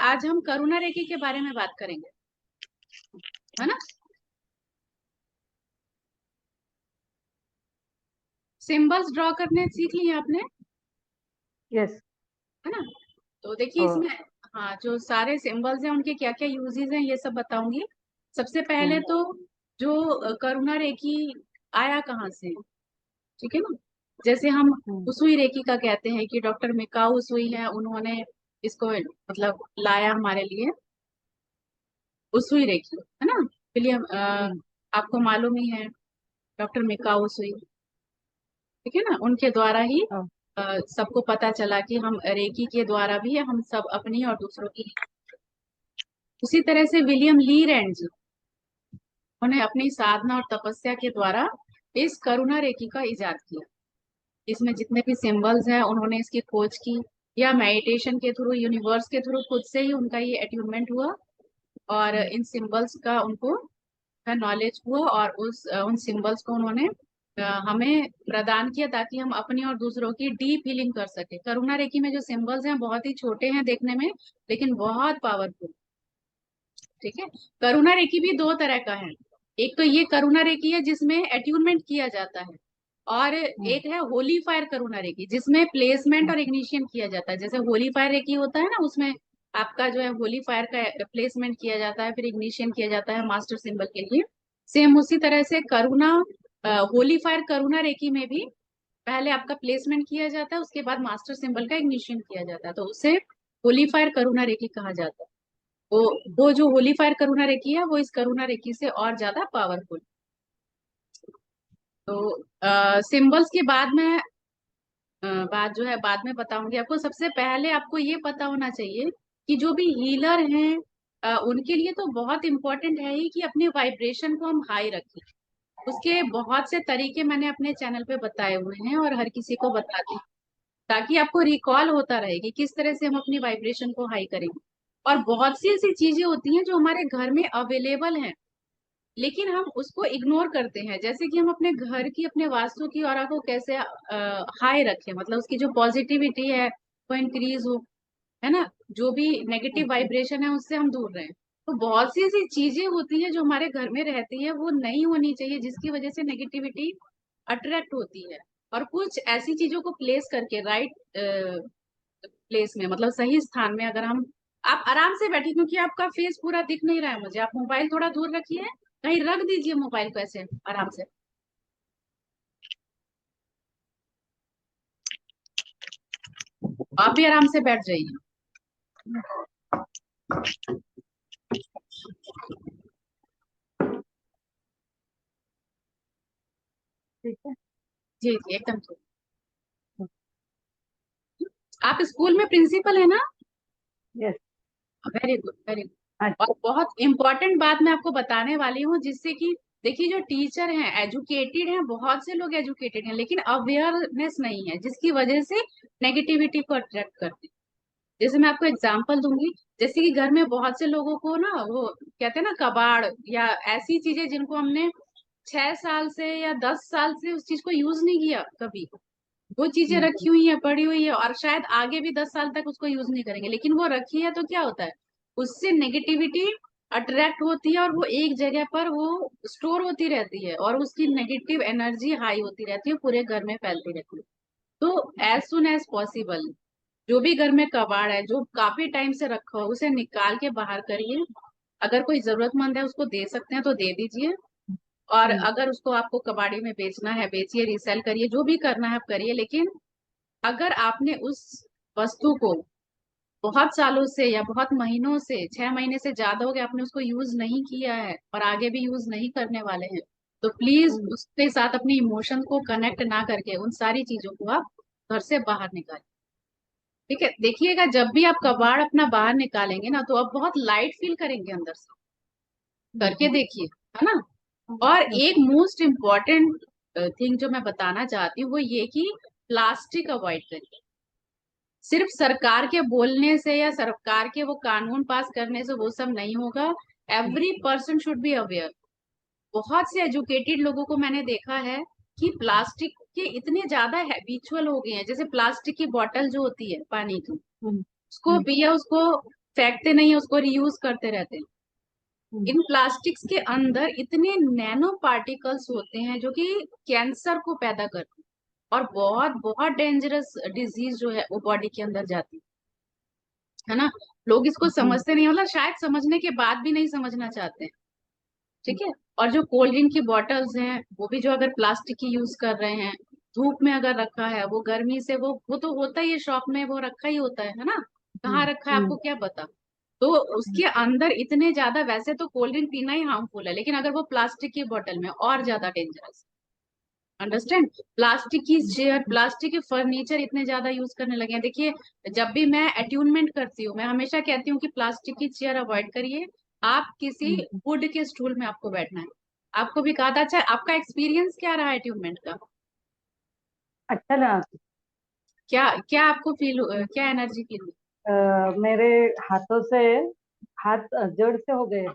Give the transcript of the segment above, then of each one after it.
आज हम करुणा रेखी के बारे में बात करेंगे, है ना। सिंबल्स ड्रॉ करने सीख लिए आपने, यस। है ना। तो देखिए इसमें, हाँ, जो सारे सिंबल्स हैं उनके क्या क्या यूजेस हैं ये सब बताऊंगी। सबसे पहले तो जो करुणा रेखी आया कहाँ से, ठीक है ना। जैसे हम उसुई रेखी का कहते हैं कि डॉक्टर मिकाऊ उसुई है, उन्होंने इसको मतलब लाया हमारे लिए, उसुई रेखी, है ना। विलियम आपको मालूम ही है, डॉक्टर मिकाऊ उसुई, ठीक है ना। उनके द्वारा ही सबको पता चला कि हम रेकी के द्वारा भी हम सब अपनी और दूसरों की। उसी तरह से विलियम ली रैंड, उन्हें अपनी साधना और तपस्या के द्वारा इस करुणा रेखी का इजाद किया। इसमें जितने भी सिंबल्स हैं उन्होंने इसकी खोज की, या मेडिटेशन के थ्रू, यूनिवर्स के थ्रू खुद से ही उनका ये अट्यूनमेंट हुआ और इन सिंबल्स का उनको नॉलेज हुआ, और उन सिंबल्स को उन्होंने हमें प्रदान किया ताकि हम अपनी और दूसरों की डीप हीलिंग कर सके। करुणा रेखी में जो सिंबल्स हैं बहुत ही छोटे हैं देखने में, लेकिन बहुत पावरफुल, ठीक है। करुणा रेखी भी दो तरह का है। एक तो ये करुणा रेखी है जिसमें अट्यूनमेंट किया जाता है, और एक है होली फायर करुणा रेखी जिसमें प्लेसमेंट और इग्निशियन किया जाता है। जैसे होली फायर रेखी होता है ना, उसमें आपका जो है होली फायर का प्लेसमेंट किया जाता है, फिर इग्निशियन किया जाता है मास्टर सिंबल के लिए। सेम उसी तरह से करुणा होली फायर करुणा रेखी में भी पहले आपका प्लेसमेंट किया जाता है, उसके बाद मास्टर सिंबल का इग्निशियन किया जाता है, तो उसे होली फायर करुणा रेखी कहा जाता है। वो वो जो होली फायर करुणा रेखी है वो इस करुणा रेखी से और ज्यादा पावरफुल। तो सिंबल्स के बाद में बात जो है बाद में बताऊंगी आपको। सबसे पहले आपको ये पता होना चाहिए कि जो भी हीलर हैं उनके लिए तो बहुत इम्पोर्टेंट है ही कि अपने वाइब्रेशन को हम हाई रखें। उसके बहुत से तरीके मैंने अपने चैनल पे बताए हुए हैं और हर किसी को बताती हूँ, ताकि आपको रिकॉल होता रहे कि किस तरह से हम अपनी वाइब्रेशन को हाई करेंगे। और बहुत सी ऐसी चीजें होती हैं जो हमारे घर में अवेलेबल हैं, लेकिन हम उसको इग्नोर करते हैं। जैसे कि हम अपने घर की, अपने वास्तु की ऑरा को कैसे हाई रखें, मतलब उसकी जो पॉजिटिविटी है वो इंक्रीज हो, है ना। जो भी नेगेटिव वाइब्रेशन है उससे हम दूर रहें। तो बहुत सी ऐसी चीजें होती है जो हमारे घर में रहती है, वो नहीं होनी चाहिए, जिसकी वजह से नेगेटिविटी अट्रैक्ट होती है। और कुछ ऐसी चीजों को प्लेस करके राइट प्लेस में, मतलब सही स्थान में, अगर हम, आप आराम से बैठिए क्योंकि आपका फेस पूरा दिख नहीं रहा है मुझे, आप मोबाइल थोड़ा दूर रखिए, कहीं रख दीजिए मोबाइल को ऐसे आराम से। आप भी आराम से बैठ जाइए। ठीक है। जी जी एकदम ठीक। आप स्कूल में प्रिंसिपल है ना। Yes. Very good very good. अच्छा। और बहुत इम्पोर्टेंट बात मैं आपको बताने वाली हूँ, जिससे कि देखिए जो टीचर हैं एजुकेटेड हैं, बहुत से लोग एजुकेटेड हैं, लेकिन अवेयरनेस नहीं है, जिसकी वजह से नेगेटिविटी को अट्रैक्ट करते हैं। जैसे मैं आपको एग्जांपल दूंगी, जैसे कि घर में बहुत से लोगों को ना, वो कहते हैं ना कबाड़ या ऐसी चीजें जिनको हमने 6 साल से या 10 साल से उस चीज को यूज नहीं किया कभी, वो चीजें रखी हुई है, पड़ी हुई है, और शायद आगे भी 10 साल तक उसको यूज नहीं करेंगे, लेकिन वो रखी है, तो क्या होता है, उससे नेगेटिविटी अट्रैक्ट होती है और वो एक जगह पर वो स्टोर होती रहती है, और उसकी नेगेटिव एनर्जी हाई होती रहती है, पूरे घर में फैलती रहती है। तो एज सुन एज पॉसिबल जो भी घर में कबाड़ है, जो काफी टाइम से रखा हो, उसे निकाल के बाहर करिए। अगर कोई जरूरतमंद है उसको दे सकते हैं तो दे दीजिए, और अगर उसको आपको कबाड़ी में बेचना है बेचिए, रीसेल करिए, जो भी करना है आप करिए। लेकिन अगर आपने उस वस्तु को बहुत सालों से या बहुत महीनों से, 6 महीने से ज्यादा हो गया, आपने उसको यूज नहीं किया है और आगे भी यूज नहीं करने वाले हैं, तो प्लीज उसके साथ अपनी इमोशन को कनेक्ट ना करके उन सारी चीजों को आप घर से बाहर निकालें। ठीक है, देखिएगा जब भी आप कबाड़ अपना बाहर निकालेंगे ना, तो आप बहुत लाइट फील करेंगे अंदर से, करके देखिए, है ना। और एक मोस्ट इम्पॉर्टेंट थिंग जो मैं बताना चाहती हूँ वो ये कि प्लास्टिक अवॉइड करिए। सिर्फ सरकार के बोलने से या सरकार के वो कानून पास करने से वो सब नहीं होगा। Every person should be aware. बहुत से एजुकेटेड लोगों को मैंने देखा है कि प्लास्टिक के इतने ज्यादा हैबिचुअल हो गए हैं। जैसे प्लास्टिक की बोतल जो होती है पानी की, उसको पिया, उसको फेंकते नहीं है उसको, रीयूज करते रहते हैं। हम्म, इन प्लास्टिक्स के अंदर इतने नैनो पार्टिकल्स होते हैं जो कि कैंसर को पैदा करते हैं, और बहुत बहुत डेंजरस डिजीज जो है वो बॉडी के अंदर जाती है ना। लोग इसको हम्म, समझते नहीं, मतलब शायद समझने के बाद भी नहीं समझना चाहते हैं। ठीक है। और जो कोल्ड ड्रिंक की बॉटल्स हैं वो भी जो अगर प्लास्टिक की यूज कर रहे हैं, धूप में अगर रखा है, वो गर्मी से वो तो होता ही है, शॉप में वो रखा ही होता है ना। कहाँ हम्म, रखा है हम्म, आपको क्या पता। तो उसके अंदर इतने ज्यादा, वैसे तो कोल्ड ड्रिंक पीना ही हार्मफुल है, लेकिन अगर वो प्लास्टिक की बोतल में और ज्यादा डेंजरस। अंडरस्टैंड। प्लास्टिक की चेयर, हम्म, प्लास्टिक के फर्नीचर इतने ज्यादा यूज करने लगे हैं। देखिए, जब भी मैं अट्यूनमेंट करती हूँ, मैं हमेशा कहती हूँ कि प्लास्टिक की चेयर अवॉइड करिए, आप किसी हम्म। वुड के स्टूल में आपको बैठना है। आपको भी कहा था। अच्छा, आपका एक्सपीरियंस क्या रहा अट्यूनमेंट का? अच्छा ना। क्या क्या आपको फील, क्या एनर्जी फील हुई? मेरे हाथों से हाथ जड़ से हो गए।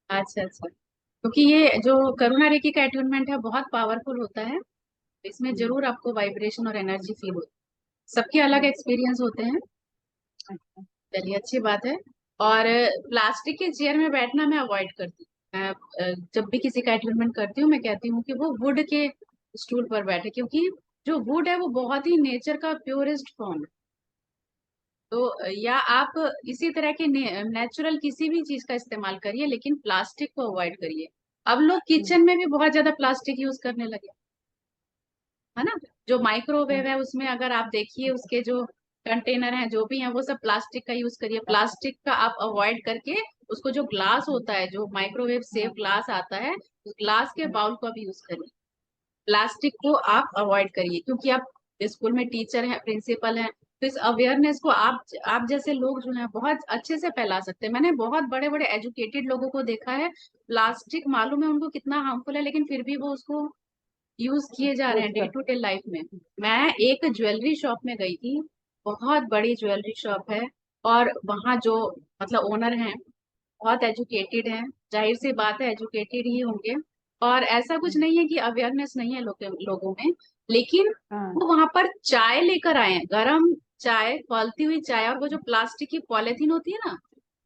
अच्छा अच्छा। क्योंकि ये जो करुणा रेकी का अट्यूनमेंट है बहुत पावरफुल होता है। इसमें हम्म, जरूर आपको वाइब्रेशन और एनर्जी फील होती है। सबके अलग हम्म, एक्सपीरियंस होते हैं। अच्छा। चलिए, अच्छी बात है। और प्लास्टिक के चेयर में बैठना मैं अवॉइड करती हूँ। मैं जब भी किसी का एंटरटेनमेंट करती हूँ, मैं कहती हूँ कि वो वुड के स्टूल पर बैठे, क्योंकि जो वुड है वो बहुत ही नेचर का प्योरेस्ट फॉर्म है। तो या आप इसी तरह के नेचुरल किसी भी चीज का इस्तेमाल करिए, लेकिन प्लास्टिक को अवॉइड करिए। अब लोग हम्म, किचन में भी बहुत ज्यादा प्लास्टिक यूज करने लगे, है ना। जो माइक्रोवेव हम्म, है उसमें अगर आप देखिए, उसके जो कंटेनर हैं जो भी हैं, वो सब प्लास्टिक का यूज करिए। प्लास्टिक का आप अवॉइड करके उसको, जो ग्लास होता है, जो माइक्रोवेव सेफ ग्लास आता है, उस ग्लास के हम्म, बाउल को आप यूज करिए। प्लास्टिक को आप अवॉइड करिए, क्योंकि आप स्कूल में टीचर हैं, प्रिंसिपल हैं, तो इस अवेयरनेस को आप जैसे लोग जो हैं बहुत अच्छे से फैला सकते हैं। मैंने बहुत बड़े बड़े एजुकेटेड लोगों को देखा है, प्लास्टिक मालूम है उनको कितना हार्मफुल है, लेकिन फिर भी वो उसको यूज किए जा रहे यूज हैं डे कर। टू डे लाइफ में। मैं एक ज्वेलरी शॉप में गई थी, बहुत बड़ी ज्वेलरी शॉप है, और वहाँ जो मतलब ओनर हैं बहुत एजुकेटेड हैं, जाहिर सी बात है एजुकेटेड ही होंगे। और ऐसा कुछ हम्म, नहीं है कि अवेयरनेस नहीं है लोगों में, लेकिन हाँ, वो वहां पर चाय लेकर आए हैं, गरम चाय, खौलती हुई चाय, और वो जो प्लास्टिक की पॉलिथीन होती है ना,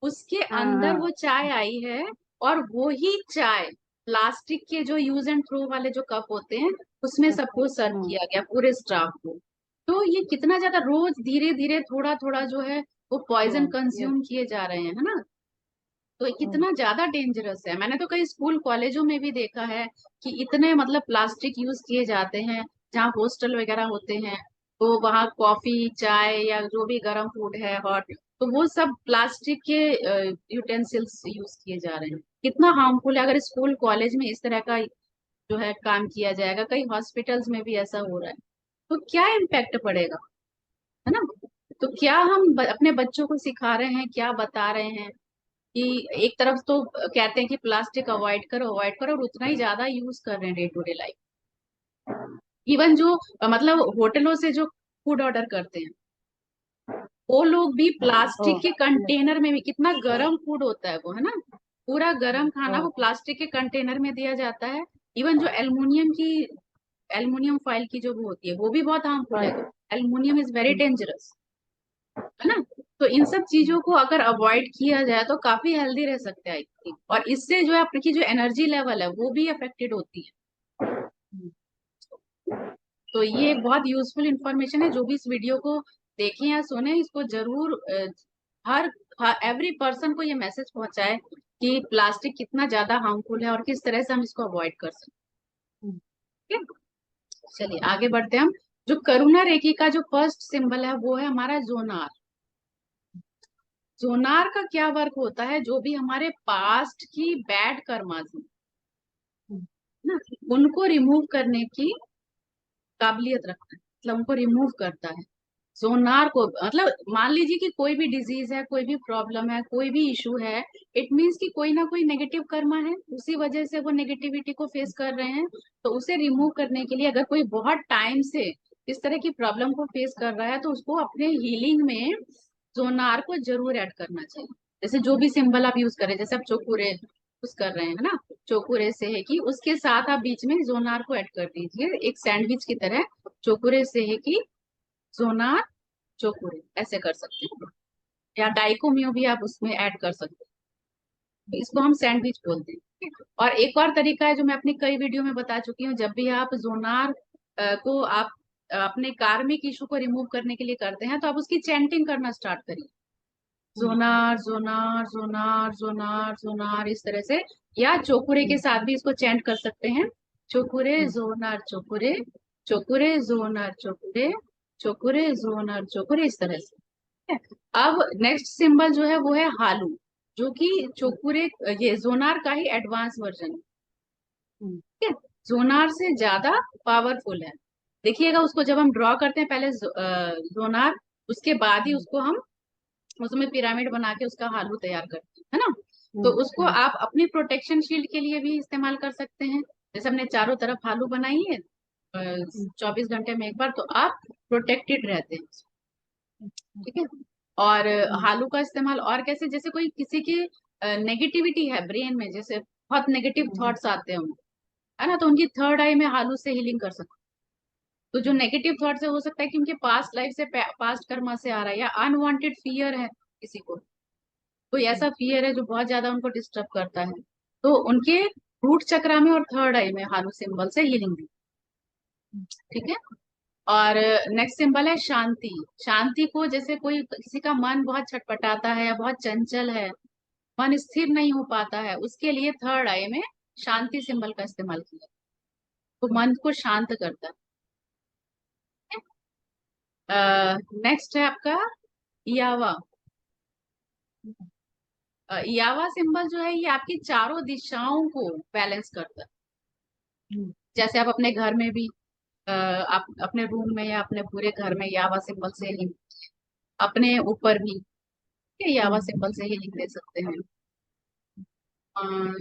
उसके हाँ, अंदर हाँ। वो चाय आई है। और वो ही चाय प्लास्टिक के जो यूज एंड थ्रो वाले जो कप होते हैं, उसमें अच्छा। सबको सर्व हम्म, किया गया, पूरे स्टाफ को। तो ये कितना ज्यादा रोज धीरे धीरे थोड़ा थोड़ा जो है वो पॉइजन यस। कंज्यूम किए जा रहे हैं, है ना। तो ये हम्म, कितना ज्यादा डेंजरस है। मैंने तो कई स्कूल कॉलेजों में भी देखा है कि इतने मतलब प्लास्टिक यूज किए जाते हैं, जहाँ हॉस्टल वगैरह होते हैं, तो वहाँ कॉफी चाय या जो भी गर्म फूड है हॉट, तो वो सब प्लास्टिक के यूटेंसिल्स यूज किए जा रहे हैं। कितना हार्मफुल है। अगर स्कूल कॉलेज में इस तरह का जो है काम किया जाएगा, कई हॉस्पिटल्स में भी ऐसा हो रहा है, तो क्या इम्पैक्ट पड़ेगा, है ना। तो क्या हम अपने बच्चों को सिखा रहे हैं, क्या बता रहे हैं कि एक तरफ तो कहते हैं कि प्लास्टिक अवॉइड करो अवॉइड करो, और उतना ही ज्यादा यूज कर रहे हैं day to day life. Even जो मतलब होटलों से जो फूड ऑर्डर करते हैं, वो लोग भी ओ, प्लास्टिक के यस। कंटेनर में भी, कितना गर्म फूड होता है वो, है ना। पूरा गर्म खाना ओ, वो प्लास्टिक के कंटेनर में दिया जाता है। इवन जो एल्युमिनियम फॉइल की जो वो होती है, वो भी बहुत हार्मफुल है। और, aluminium is very hmm, dangerous, है ना। तो इन सब चीजों को अगर अवॉइड किया जाए तो काफी हेल्दी रह सकते हैं, आई थिंक। और इससे जो है आपकी जो एनर्जी लेवल है वो भी अफेक्टेड होती है। हम्म, तो ये एक बहुत यूजफुल इंफॉर्मेशन है। जो भी इस वीडियो को देखें या सुने, इसको जरूर हर एवरी पर्सन को ये मैसेज पहुंचाए कि प्लास्टिक कितना ज्यादा हार्मफुल है और किस तरह से हम इसको अवॉइड कर सकते हम्म, हैं। ठीक है? चलिए आगे बढ़ते हैं हम। जो करुणा रेखी का जो फर्स्ट सिंबल है वो है हमारा जोनार। जोनार का क्या वर्क होता है, जो भी हमारे पास्ट की बैड कर्मास हैं हम्म, ना, उनको रिमूव करने की काबिलियत रखता है, मतलब उनको रिमूव करता है। सोनार को मतलब मान लीजिए कि कोई भी डिजीज है, कोई भी प्रॉब्लम है, कोई भी इशू है, इट मीन्स कि कोई ना कोई नेगेटिव कर्मा है, उसी वजह से वो नेगेटिविटी को फेस कर रहे हैं। तो उसे रिमूव करने के लिए, अगर कोई बहुत टाइम से इस तरह की प्रॉब्लम को फेस कर रहा है, तो उसको अपने हीलिंग में जोनार को जरूर ऐड करना चाहिए। जैसे जो भी सिंबल आप यूज करें, जैसे आप चोकुरे यूज कर रहे हैं, है ना, चोकुरे से है कि उसके साथ आप बीच में जोनार को ऐड कर दीजिए, एक सैंडविच की तरह। चोकुरे से है कि जोनार चोकुरे, ऐसे कर सकते हैं। या डाइकोमियो भी आप उसमें ऐड कर सकते हैं। तो इसको हम सैंडविच बोलते हैं। और एक और तरीका है जो मैं अपनी कई वीडियो में बता चुकी हूँ, जब भी आप जोनार को आप अपने कार्मिक इशू को रिमूव करने के लिए करते हैं, तो आप उसकी चैंटिंग करना स्टार्ट करिए। Zonar Zonar Zonar Zonar Zonar, इस तरह से। या चोकुरे के साथ भी इसको चैंट कर सकते हैं। चोकुरे जोनार चोकुरे, चोकुरे जोनार चोकुरे, चोकुरे जोनार चोकुरे, इस तरह से। ठीक है? अब नेक्स्ट सिंबल जो है वो है हालू, जो कि चोकुरे, ये जोनार का ही एडवांस वर्जन है। ठीक है? जोनार से ज्यादा पावरफुल है। देखिएगा उसको जब हम ड्रॉ करते हैं पहले जोनार, उसके बाद ही उसको हम उसमें पिरामिड बना के उसका हालू तैयार करते हैं, है ना। तो उसको आप अपनी प्रोटेक्शन शील्ड के लिए भी इस्तेमाल कर सकते हैं। जैसे हमने चारों तरफ हालू बनाई है 24 घंटे में एक बार, तो आप प्रोटेक्टेड रहते हैं। ठीक है। और हालू का इस्तेमाल और कैसे, जैसे कोई किसी की नेगेटिविटी है ब्रेन में, जैसे बहुत नेगेटिव थॉट्स आते हैं उनको, है ना, तो उनकी थर्ड आई में हालू से हीलिंग कर सकते हैं। तो जो नेगेटिव थॉट्स है, हो सकता है कि उनके पास्ट लाइफ से, पास्ट कर्मा से आ रहा है, या अनवांटेड फियर है किसी को, कोई ऐसा फियर है जो बहुत ज्यादा उनको डिस्टर्ब करता है, तो उनके रूट चक्रा में और थर्ड आई में हालू सिंबल से हीलिंग दी। ठीक है। और नेक्स्ट सिंबल है शांति। शांति को, जैसे कोई किसी का मन बहुत छटपटाता है या बहुत चंचल है, मन स्थिर नहीं हो पाता है, उसके लिए थर्ड आई में शांति सिंबल का इस्तेमाल किया, तो मन को शांत करता है। नेक्स्ट है आपका यावा। यावा सिंबल जो है ये आपकी चारों दिशाओं को बैलेंस करता है। जैसे आप अपने घर में भी, आप अपने रूम में या अपने पूरे घर में यावा सिंबल से हीलिंग, अपने ऊपर भी ये यावा सिंबल से हीलिंग दे सकते हैं। अ,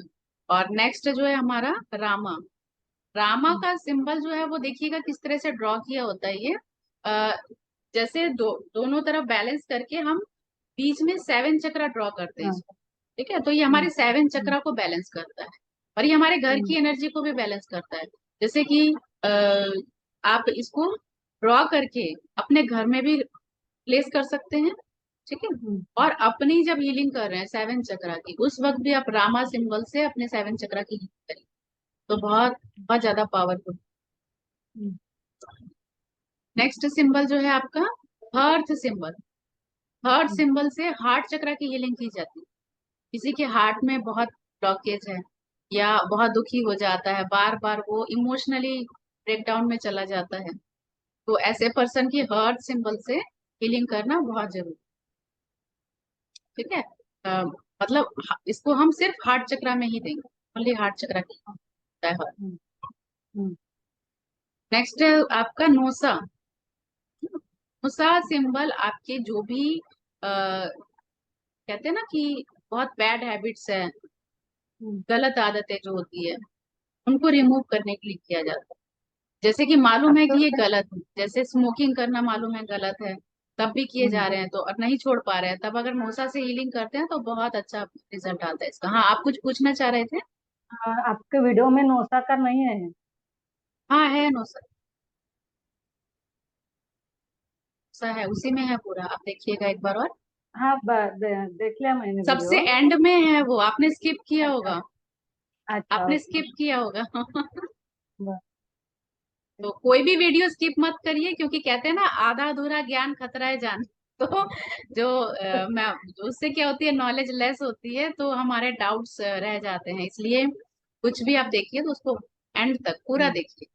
और नेक्स्ट जो है हमारा रामा। रामा का सिंबल जो है वो देखिएगा किस तरह से ड्रॉ किया होता है ये। अ, जैसे दोनों तरफ बैलेंस करके हम बीच में 7 चक्रा ड्रॉ करते हैं इसको। ठीक है, तो ये हमारे 7 चक्रा को बैलेंस करता है, और ये हमारे घर की एनर्जी को भी बैलेंस करता है। जैसे कि आ, आप इसको ड्रॉ करके अपने घर में भी प्लेस कर सकते हैं। ठीक है। और अपनी जब हीलिंग कर रहे हैं 7 चक्रा की, उस वक्त भी आप रामा सिंबल से अपने 7 चक्रा की हीलिंग करें, तो बहुत बहुत ज्यादा पावरफुल। नेक्स्ट सिंबल जो है आपका हर्थ सिंबल। हर्ट सिंबल से हार्ट चक्र की हीलिंग की जाती है। किसी के हार्ट में बहुत ब्लॉकेज है, या बहुत दुखी हो जाता है, बार बार वो इमोशनली ब्रेकडाउन में चला जाता है, तो ऐसे पर्सन की हर्ट सिंबल से हीलिंग करना बहुत जरूरी। ठीक है। मतलब इसको हम सिर्फ हार्ट चक्र में ही देंगे, ओनली हार्ट चक्र की होता है हर्ट। नेक्स्ट है आपका नोसा। नोसा सिंबल आपके जो भी कहते हैं ना कि बहुत बैड हैबिट्स है, गलत आदतें जो होती है, उनको रिमूव करने के लिए किया जाता है। जैसे कि मालूम अब है तो कि ये गलत है, जैसे स्मोकिंग करना मालूम है गलत है, तब भी किए जा रहे हैं, तो और नहीं छोड़ पा रहे हैं, तब अगर मोसा से हीलिंग करते हैं तो बहुत अच्छा रिजल्ट आता है इसका। हाँ, आप कुछ पूछना चाह रहे थे। आपके वीडियो में नौसा का नहीं है। हाँ है नोसा, नोसा है, उसी में है पूरा, आप देखिएगा एक बार और। हाँ, देख लिया मैंने सबसे वीडियो। एंड में है वो, आपने स्किप किया अच्छा, होगा। अच्छा, आपने ओके। स्किप किया होगा। तो कोई भी वीडियो स्किप मत करिए, क्योंकि कहते हैं ना आधा अधूरा ज्ञान खतरा है जान। तो जो मैं, उससे क्या होती है, नॉलेज लेस होती है, तो हमारे डाउट्स रह जाते हैं, इसलिए कुछ भी आप देखिए तो उसको एंड तक पूरा देखिए।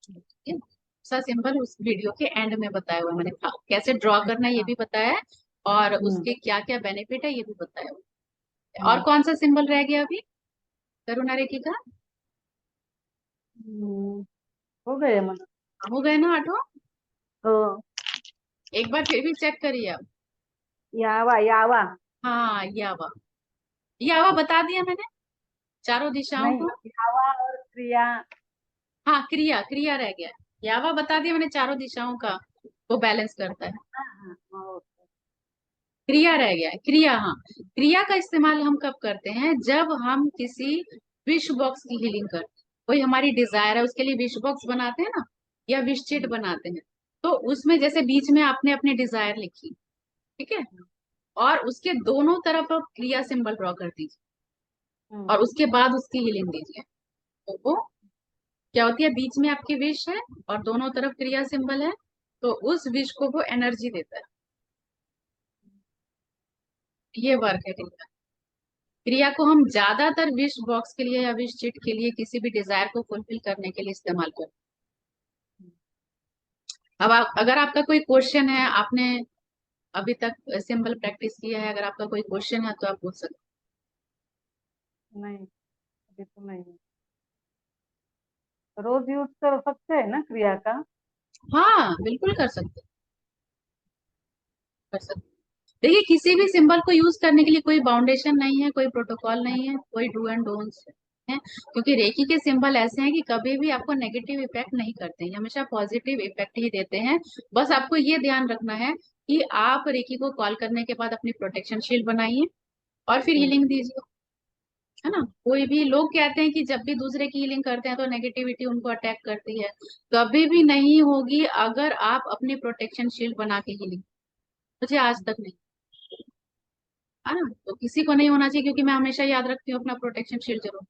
ठीक है? सा सिंबल उस वीडियो के एंड में बताया हुआ है मैंने, कैसे ड्रॉ करना है ये अच्छा। भी बताया है, और हम्म उसके क्या क्या बेनिफिट है ये भी बताया हुआ है। और हम्म कौन सा सिंबल रह गया अभी करुणा रेखी का? हम्म, हो गए मतलब। हो गए ना 8? तो एक बार फिर भी चेक करिए आप। यावा यावा। हाँ यावा, यावा बता दिया मैंने, चारों दिशाओं नहीं, को। यावा और क्रिया। हाँ क्रिया, क्रिया रह गया। यावा बता दिया मैंने, चारों दिशाओं का वो बैलेंस करता है। हाँ हाँ, ओके। क्रिया रह गया है, क्रिया। हाँ, क्रिया का इस्तेमाल हम कब करते हैं, जब हम किसी विश बॉक्स की हीलिंग करते हैं, कोई हमारी डिजायर है उसके लिए विश बॉक्स बनाते हैं ना, या विश चिट बनाते हैं, तो उसमें जैसे बीच में आपने अपनी डिजायर लिखी। ठीक है। और उसके दोनों तरफ आप क्रिया सिंबल ड्रॉ कर दीजिए, हम्म। और उसके बाद उसकी हीलिंग दीजिए। तो वो क्या होती है, बीच में आपकी विश है और दोनों तरफ क्रिया सिंबल है, तो उस विश को वो एनर्जी देता है। ये वर्क है क्रिया। क्रिया को हम ज्यादातर विश बॉक्स के लिए या विश चिट के लिए किसी भी डिजायर को फुलफिल करने के लिए इस्तेमाल करते हैं। अब अगर आपका कोई क्वेश्चन है, आपने अभी तक सिंबल प्रैक्टिस किया है, अगर आपका कोई क्वेश्चन है तो आप पूछ सकते नहीं, अभी तो नहीं है। रोज यूज कर सकते हैं ना क्रिया का? हैं। हाँ बिल्कुल कर सकते हैं। देखिए, किसी भी सिंबल को यूज करने के लिए कोई बाउंडेशन नहीं है, कोई प्रोटोकॉल नहीं है, कोई डू एंड डोंट्स है, क्योंकि रेकी के सिंबल ऐसे हैं कि कभी भी आपको नेगेटिव इफेक्ट नहीं करते हैं, ये हमेशा पॉजिटिव इफेक्ट ही देते हैं। बस आपको ये ध्यान रखना है कि आप रेकी को कॉल करने के बाद अपनी प्रोटेक्शन शील्ड बनाइए और फिर हम्म। हीलिंग दीजिए, है ना। कोई भी लोग कहते हैं कि जब भी दूसरे की हीलिंग करते हैं तो नेगेटिविटी उनको अटैक करती है, कभी भी नहीं होगी अगर आप अपनी प्रोटेक्शन शील्ड बना के हीलिंग। मुझे आज तक नहीं, है ना, तो किसी को नहीं होना चाहिए, क्योंकि मैं हमेशा याद रखती हूँ अपना प्रोटेक्शन शील्ड जरूर।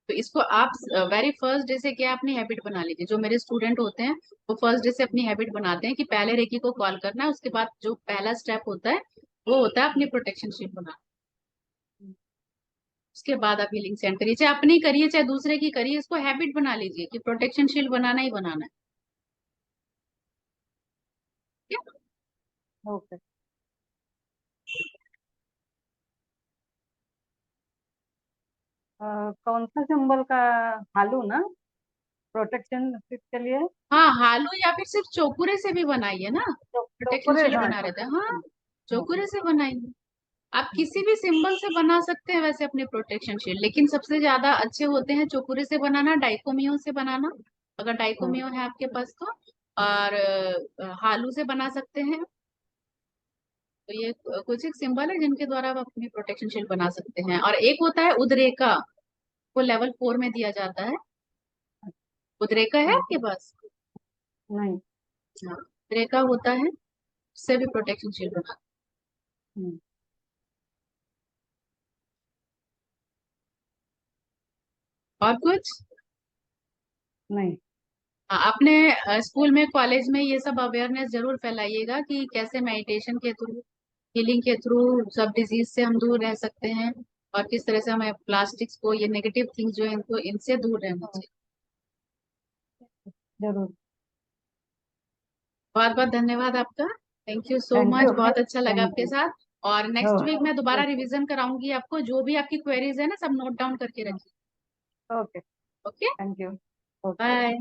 तो इसको आप वेरी फर्स्ट डे से क्या अपनी हैबिट बना लीजिए। जो मेरे स्टूडेंट होते हैं वो फर्स्ट डे से अपनी हैबिट बनाते हैं कि पहले रेकी को कॉल करना है, उसके बाद जो पहला स्टेप होता है वो होता है अपनी प्रोटेक्शन शील्ड बनाना। उसके बाद आप हीलिंग सेंड करिए, चाहे अपनी करिए चाहे दूसरे की करिए, इसको हैबिट बना लीजिए कि प्रोटेक्शन शील्ड बनाना ही बनाना है। ठीक है? ओके। कौन सा सिंबल का? हालू ना, प्रोटेक्शन के लिए? हाँ, हालू या फिर सिर्फ चौकुरे से भी बनाइए ना, तो प्रोटेक्शन टोकरे, शील्ड हाँ बना रहता है। टोकरे। हाँ, हाँ। चौकुरे से बनाइए। आप हम्म। किसी भी सिंबल से बना सकते हैं वैसे अपने प्रोटेक्शन शील्ड, लेकिन सबसे ज्यादा अच्छे होते हैं चौकुरे से बनाना, डाइकोमियो से बनाना, अगर हम्म। डाइकोमियो है आपके पास तो। और हालू से बना सकते हैं। तो ये कुछ एक सिंबल है जिनके द्वारा आप अपनी प्रोटेक्शन शील्ड बना सकते हैं। और एक होता है उद्रेका, वो लेवल 4 में दिया जाता है। उद्रेका है हम्म। आपके पास? नहीं। हाँ, उद्रेका होता है, उससे भी प्रोटेक्शन शील्ड बना। हम्म। और कुछ? नहीं। हाँ, अपने स्कूल में कॉलेज में ये सब अवेयरनेस जरूर फैलाइएगा कि कैसे मेडिटेशन के थ्रू, हीलिंग के थ्रू सब डिजीज से हम दूर रह सकते हैं, और किस तरह से हमें प्लास्टिक्स को, ये नेगेटिव थिंग्स जो है इनको, इनसे दूर रहना हाँ, चाहिए। जरूर। बहुत बहुत धन्यवाद आपका। Thank you so thank much, you. बहुत अच्छा लगा थैंक आपके यू। साथ। और हो। नेक्स्ट वीक मैं दोबारा ओके। रिवीजन कराऊंगी आपको, जो भी आपकी क्वेरीज है ना सब नोट डाउन करके रखिए। Okay. Okay, thank you. Okay. Bye.